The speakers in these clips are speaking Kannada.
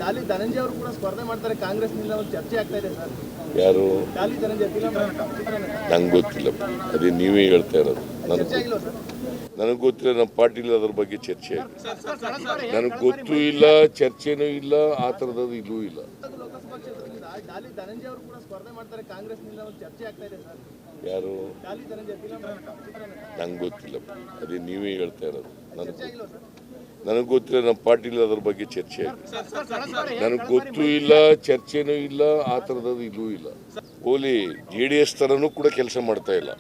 ಡಾಲಿ ಧನಂಜಯ ಅವರು ಕೂಡ ಸ್ಪರ್ಧೆ ಮಾಡ್ತಾರೆ ಕಾಂಗ್ರೆಸ್ನಿಂದ ಒಂದು ಚರ್ಚೆ ಆಗ್ತಾ ಇದೆ ಸರ್. ಯಾರು? ಡಾಲಿ ಧನಂಜಯ ನಂಗೆ ಗೊತ್ತಿಲ್ಲ, ಅದೇ ನೀವೇ ಹೇಳ್ತಾ ಇರೋದು. ನನಗೆ ಗೊತ್ತಿಲ್ಲ, ನಮ್ಮ ಪಾರ್ಟಿಲಿ ಅದ್ರ ಬಗ್ಗೆ ಚರ್ಚೆ ಆಗಿದೆ. ನನಗೆ ಗೊತ್ತೂ ಇಲ್ಲ, ಚರ್ಚೆನೂ ಇಲ್ಲ, ಆ ಥರದ್ದು ಇದೂ ಇಲ್ಲ. ಲೋಕಸಭಾ ಕ್ಷೇತ್ರದಿಂದ ಡಾಲಿ ಧನಂಜಯ ಅವರು ಕೂಡ ಸ್ಪರ್ಧೆ ಮಾಡ್ತಾರೆ ಕಾಂಗ್ರೆಸ್ನಿಂದ ಒಂದು ಚರ್ಚೆ ಆಗ್ತಾ ಇದೆ ಸರ್. ಯಾರು? ಡಾಲಿ ಧನಂಜಯ ನಂಗೆ ಗೊತ್ತಿಲ್ಲ, ಅದೇ ನೀವೇ ಹೇಳ್ತಾ ಇರೋದು. ನನಗೆ ಗೊತ್ತಿಲ್ಲ, ನಮ್ಮ ಪಾರ್ಟಿಲಿ ಅದ್ರ ಬಗ್ಗೆ ಚರ್ಚೆ ಆಗಿದೆ. ನನಗೆ ಗೊತ್ತೂ ಇಲ್ಲ, ಚರ್ಚೆನೂ ಇಲ್ಲ, ಆ ಥರದ್ದು ಇದೂ ಇಲ್ಲ. ಓಲಿ JDS ಥರನೂ ಕೂಡ ಕೆಲಸ ಮಾಡ್ತಾ ಇಲ್ಲ.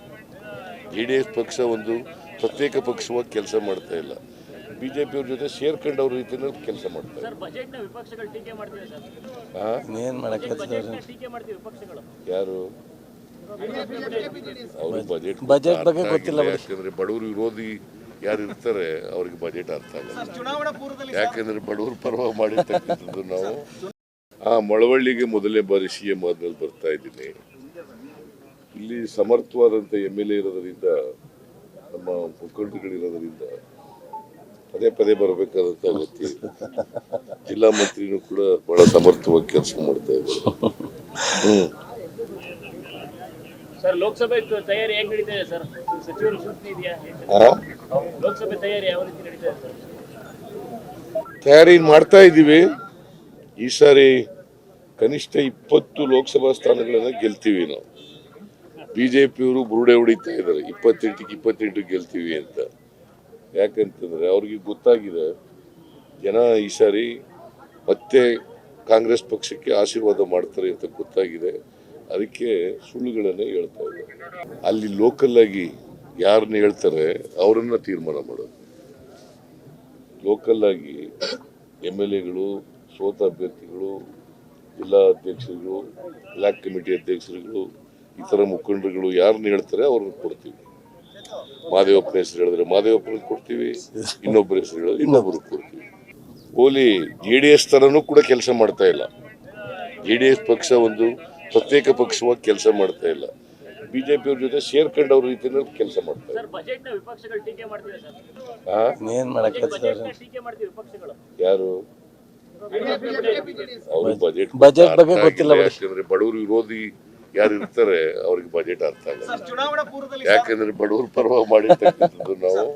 JDS ಪಕ್ಷ ಒಂದು ಪ್ರತ್ಯೇಕ ಪಕ್ಷವಾಗಿ ಕೆಲಸ ಮಾಡ್ತಾ ಇಲ್ಲ. BJP ಅವ್ರ ಜೊತೆ ಸೇರ್ಕೊಂಡವ್ರ ರೀತಿಯಲ್ಲಿ ಕೆಲಸ ಮಾಡ್ತಾರೆ. ಯಾರು? ಅವರು ಬಜೆಟ್ ಬಗ್ಗೆ ಗೊತ್ತಿಲ್ಲ. ಯಾಕಂದ್ರೆ ಬಡವರು ವಿರೋಧಿ ಯಾರು ಇರ್ತಾರೆ ಅವ್ರಿಗೆ ಬಜೆಟ್ ಅರ್ಥ ಆಗಲ್ಲ. ಯಾಕಂದ್ರೆ ಬಡವರು ಪರವಾಗಿ ಮಾಡಿರ್ತಕ್ಕಂಥದ್ದು ನಾವು. ಮಳವಳ್ಳಿಗೆ ಮೊದಲನೇ ಬಾರಿ CM ಆದ್ಮೇಲೆ ಬರ್ತಾ ಇದ್ದೀನಿ. ಇಲ್ಲಿ ಸಮರ್ಥವಾದಂಥ MLA ಇರೋದ್ರಿಂದ, ನಮ್ಮ ಮುಖಂಡರುಗಳಿರೋದ್ರಿಂದ ಪದೇ ಪದೇ ಬರಬೇಕಾದಂತ ಅಗತ್ಯ ಇದೆ. ಜಿಲ್ಲಾ ಮಂತ್ರಿನೂ ಕೂಡ ಬಹಳ ಸಮರ್ಥವಾಗಿ ಕೆಲಸ ಮಾಡ್ತಾ ಇದ್ದಾರೆ. ಸರ್, ಲೋಕಸಭೆ ತಯಾರಿ ಹೇಗೆ ನಡೀತಾ ಇದೆ ಸರ್? ಸಚಿವರು ಸೂಚನೆ ಇದೆಯಾ? ಲೋಕಸಭೆ ತಯಾರಿ ಯಾವ ರೀತಿ ನಡೀತಾ ಇದೆ ಸರ್? ತಯಾರಿ ಮಾಡ್ತಾ ಇದ್ದೀವಿ. ಈ ಸಾರಿ ಕನಿಷ್ಠ 20 ಲೋಕಸಭಾ ಸ್ಥಾನಗಳನ್ನ ಗೆಲ್ತೀವಿ ನಾವು. BJPಯವರು ಬುರುಡೆ ಹೊಡಿತಾ ಇದ್ದಾರೆ 28 ಗೆಲ್ತೀವಿ ಅಂತ. ಯಾಕಂತಂದ್ರೆ ಅವ್ರಿಗೆ ಗೊತ್ತಾಗಿದೆ, ಜನ ಈ ಸಾರಿ ಮತ್ತೆ ಕಾಂಗ್ರೆಸ್ ಪಕ್ಷಕ್ಕೆ ಆಶೀರ್ವಾದ ಮಾಡ್ತಾರೆ ಅಂತ ಗೊತ್ತಾಗಿದೆ. ಅದಕ್ಕೆ ಸುಳ್ಳುಗಳನ್ನೇ ಹೇಳ್ತಾ ಇದ್ದಾರೆ. ಅಲ್ಲಿ ಲೋಕಲ್ ಆಗಿ ಯಾರನ್ನ ಹೇಳ್ತಾರೆ ಅವರನ್ನ ತೀರ್ಮಾನ ಮಾಡೋದು. ಲೋಕಲ್ ಆಗಿ MLAಗಳು, ಸೋತ ಅಭ್ಯರ್ಥಿಗಳು, ಜಿಲ್ಲಾ ಅಧ್ಯಕ್ಷರುಗಳು, ಬ್ಲಾಕ್ ಕಮಿಟಿ ಅಧ್ಯಕ್ಷರುಗಳು, ಇತರ ಮುಖಂಡರುಗಳು ಯಾರನ್ನ ಹೇಳ್ತಾರೆ ಅವ್ರನ್ನ ಕೊಡ್ತೀವಿ. ಮಾದೇವಪ್ಪನ ಹೆಸರು ಹೇಳಿದ್ರೆ ಮಾದೇವಪ್ಪನಿಗೆ ಕೊಡ್ತೀವಿ, ಇನ್ನೊಬ್ಬರ ಹೆಸರು ಹೇಳಿದ್ರೆ ಇನ್ನೊಬ್ಬರಿಗೆ ಕೊಡ್ತೀವಿ. ಓಲಿ JDS ಥರನೂ ಕೂಡ ಕೆಲಸ ಮಾಡ್ತಾ ಇಲ್ಲ. JDS ಪಕ್ಷ ಒಂದು ಪ್ರತ್ಯೇಕ ಪಕ್ಷವಾಗಿ ಕೆಲಸ ಮಾಡ್ತಾ ಇಲ್ಲ. BJP ಅವ್ರ ಜೊತೆ ಸೇರ್ಕೊಂಡವ್ರ ರೀತಿಯಲ್ಲಿ ಕೆಲಸ ಮಾಡ್ತಾ ಇಲ್ಲ. ಯಾರು? ಅವರು ಬಜೆಟ್ ಬಗ್ಗೆ ಗೊತ್ತಿಲ್ಲ. ಯಾಕಂದ್ರೆ ಬಡವರು ವಿರೋಧಿ ಯಾರು ಇರ್ತಾರೆ ಅವ್ರಿಗೆ ಬಜೆಟ್ ಅರ್ಥ ಆಗಲ್ಲ. ಯಾಕಂದ್ರೆ ಬಡವರು ಪರವಾಗಿ ಮಾಡಿರ್ತಕ್ಕಂಥದ್ದು ನಾವು.